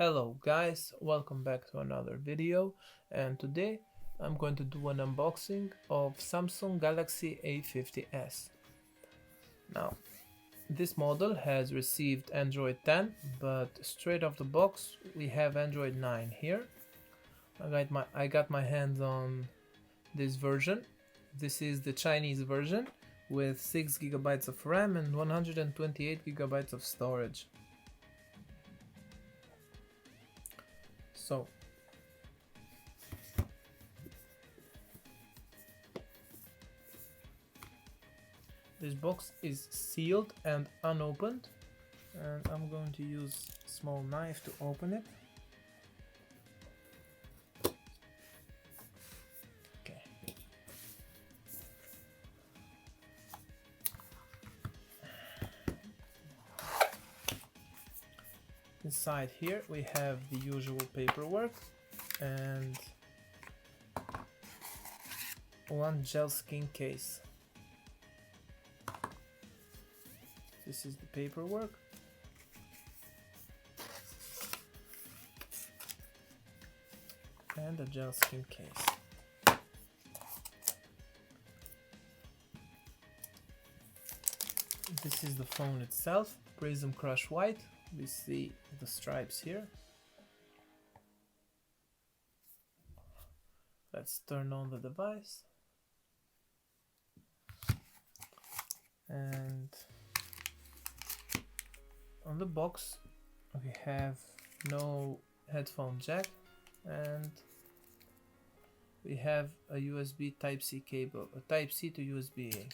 Hello guys, welcome back to another video, and today I'm going to do an unboxing of Samsung Galaxy A50s. Now, this model has received Android 10, but straight off the box we have Android 9 here. I got my hands on this version. This is the Chinese version with 6 GB of RAM and 128 GB of storage. So this box is sealed and unopened, and I'm going to use a small knife to open it. Okay. Inside here we have the usual paperwork and one gel skin case. This is the paperwork. And a gel skin case. This is the phone itself, Prism Crush White. We see the stripes here. Let's turn on the device. And on the box we have no headphone jack, and we have a USB Type-C cable, a Type-C to USB-A.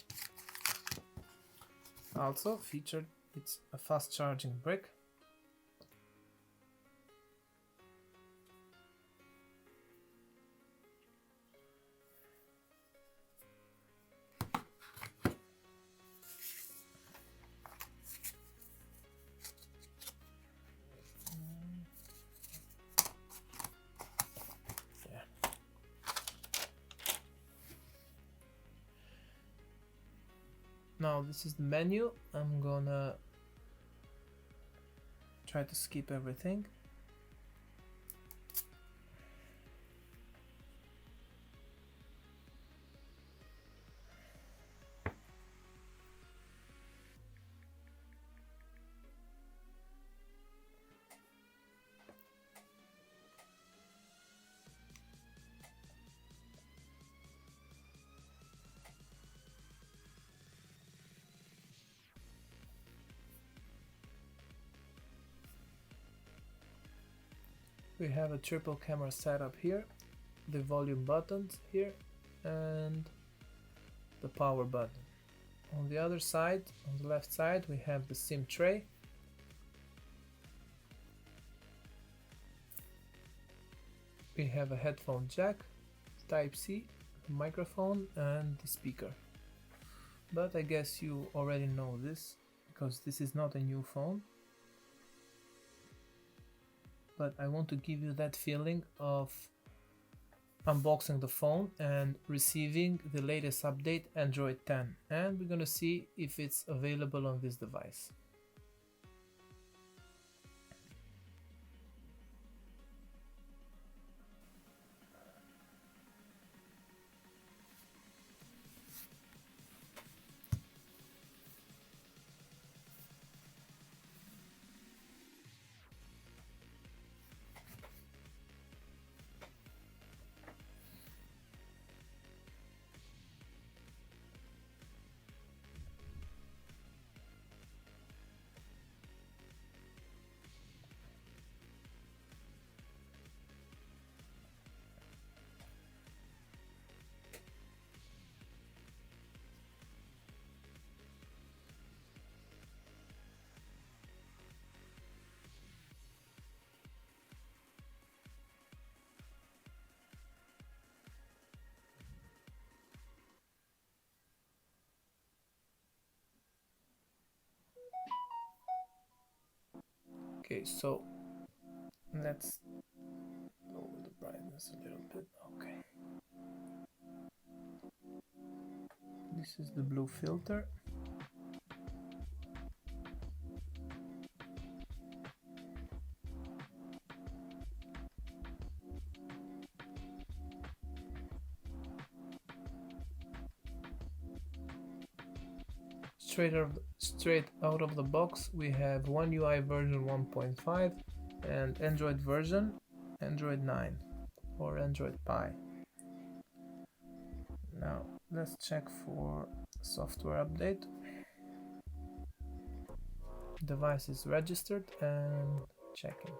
Also featured, it's a fast charging brick. Now this is the menu. I'm gonna try to skip everything. We have a triple camera setup here, the volume buttons here, and the power button. On the other side, on the left side, we have the SIM tray. We have a headphone jack, Type-C, the microphone, and the speaker. But I guess you already know this, because this is not a new phone. But I want to give you that feeling of unboxing the phone and receiving the latest update, Android 10, and we're gonna see if it's available on this device. Okay, so let's lower the brightness a little bit. Okay. This is the blue filter. straight out of the box, we have One UI version 1.5 and Android version Android 9 or Android Pie. Now let's check for software update. Device is registered and checking.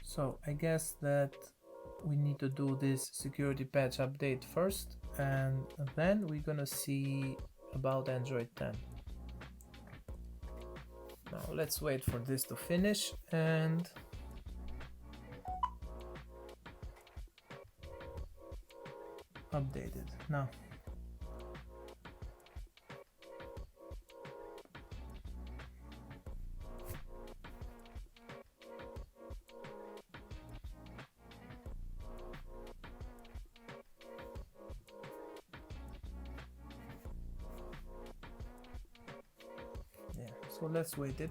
So I guess that we need to do this security patch update first, and then we're gonna see about Android 10. Now let's wait for this to finish and update it now. Yeah, so let's wait it.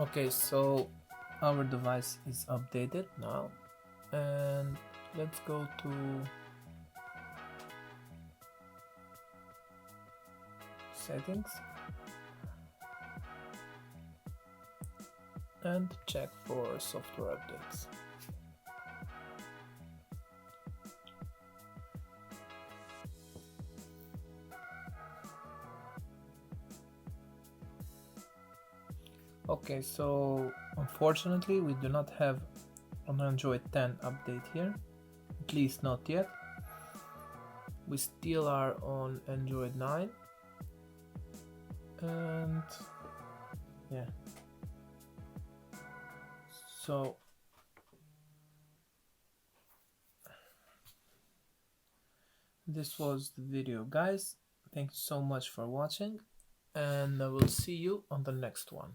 Okay, so our device is updated now, and let's go to settings and check for software updates. Okay, so unfortunately we do not have an Android 10 update here, at least not yet. We still are on Android 9, and yeah, so this was the video, guys. Thank you so much for watching, and I will see you on the next one.